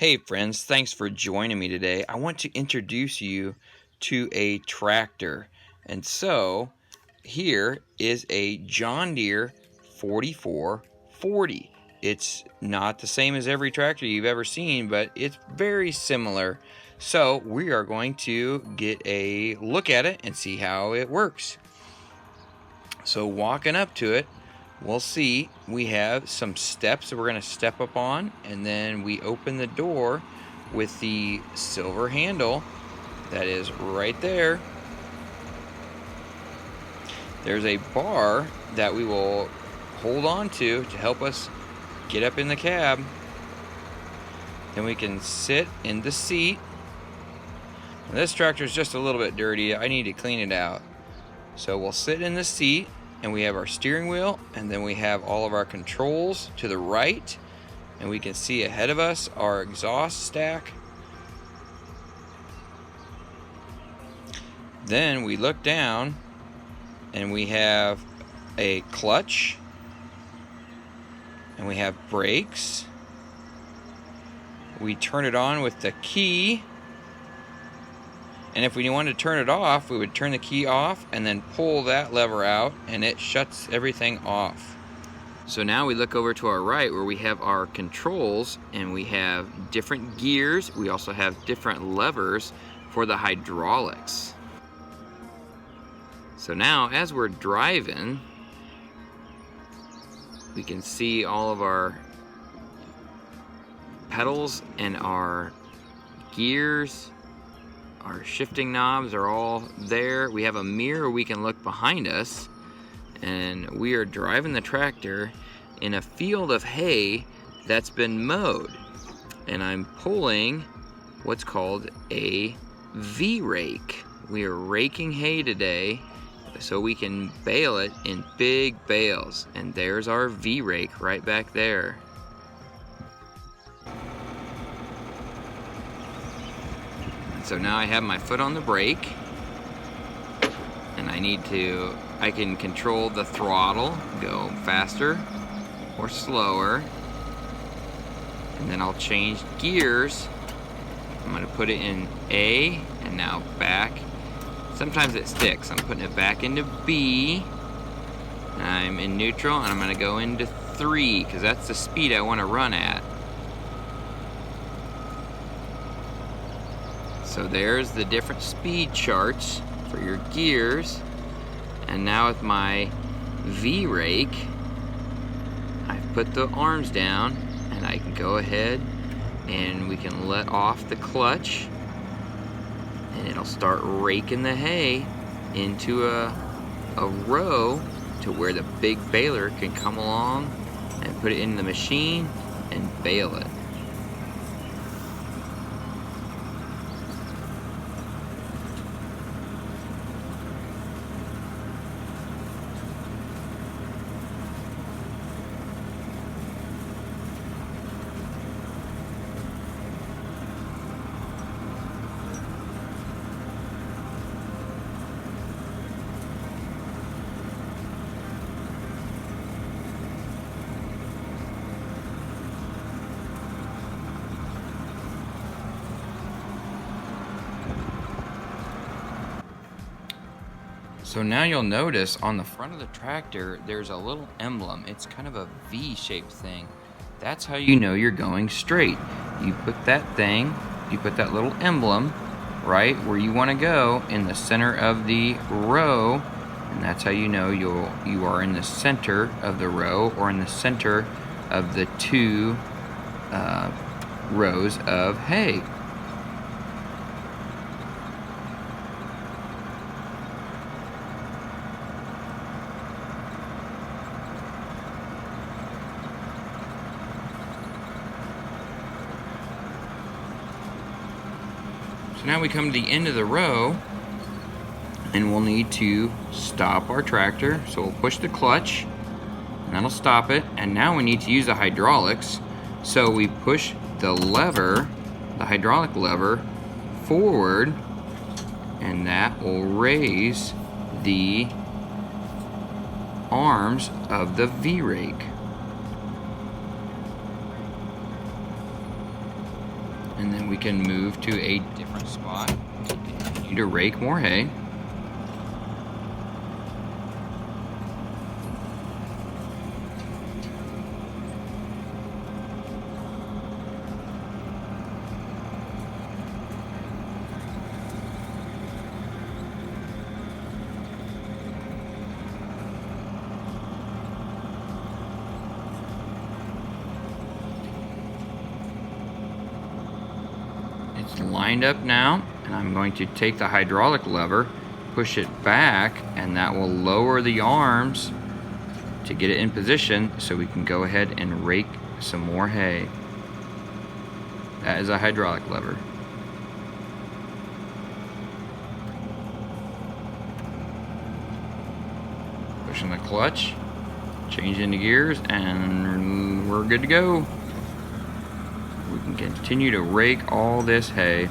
Hey friends, thanks for joining me today. I want to introduce you to a tractor. And so here is a John Deere 4440. It's not the same as every tractor you've ever seen, but it's very similar. So we are going to get a look at it and see how it works. So walking up to it, we'll see we have some steps that we're going to step up on, and then we open the door with the silver handle that is right there. There's a bar that we will hold on to help us get up in the cab. Then we can sit in the seat. Now, this tractor is just a little bit dirty. I need to clean it out. So we'll sit in the seat, and we have our steering wheel, and then we have all of our controls to the right, and we can see ahead of us our exhaust stack. Then we look down, and we have a clutch, and we have brakes. We turn it on with the key. And if we wanted to turn it off, we would turn the key off and then pull that lever out, and it shuts everything off. So now we look over to our right where we have our controls, and we have different gears. We also have different levers for the hydraulics. So now as we're driving, we can see all of our pedals and our gears. Our shifting knobs are all there. We have a mirror we can look behind us, and we are driving the tractor in a field of hay that's been mowed. And I'm pulling what's called a V-Rake. We are raking hay today so we can bale it in big bales. And there's our V-Rake right back there. So now I have my foot on the brake, and I can control the throttle, go faster or slower, and then I'll change gears. I'm gonna put it in A, and now back. Sometimes it sticks. I'm putting it back into B, and I'm in neutral, and I'm gonna go into 3, because that's the speed I wanna run at. So there's the different speed charts for your gears. And now with my V-Rake, I've put the arms down, and I can go ahead and we can let off the clutch, and it'll start raking the hay into a row to where the big baler can come along and put it in the machine and bale it. So now you'll notice on the front of the tractor, there's a little emblem. It's kind of a V-shaped thing. That's how you know you're going straight. You put that little emblem right where you want to go in the center of the row, and that's how you know you are in the center of the row, or in the center of the 2 rows of hay. So now we come to the end of the row, and we'll need to stop our tractor. So we'll push the clutch, and that'll stop it. And now we need to use the hydraulics. So we push the lever, the hydraulic lever, forward, and that will raise the arms of the V-Rake. And then we can move to a different spot and continue to rake more hay. It's lined up now, and I'm going to take the hydraulic lever, push it back, and that will lower the arms to get it in position so we can go ahead and rake some more hay. That is a hydraulic lever. Pushing the clutch, change into gears, and we're good to go. We can continue to rake all this hay.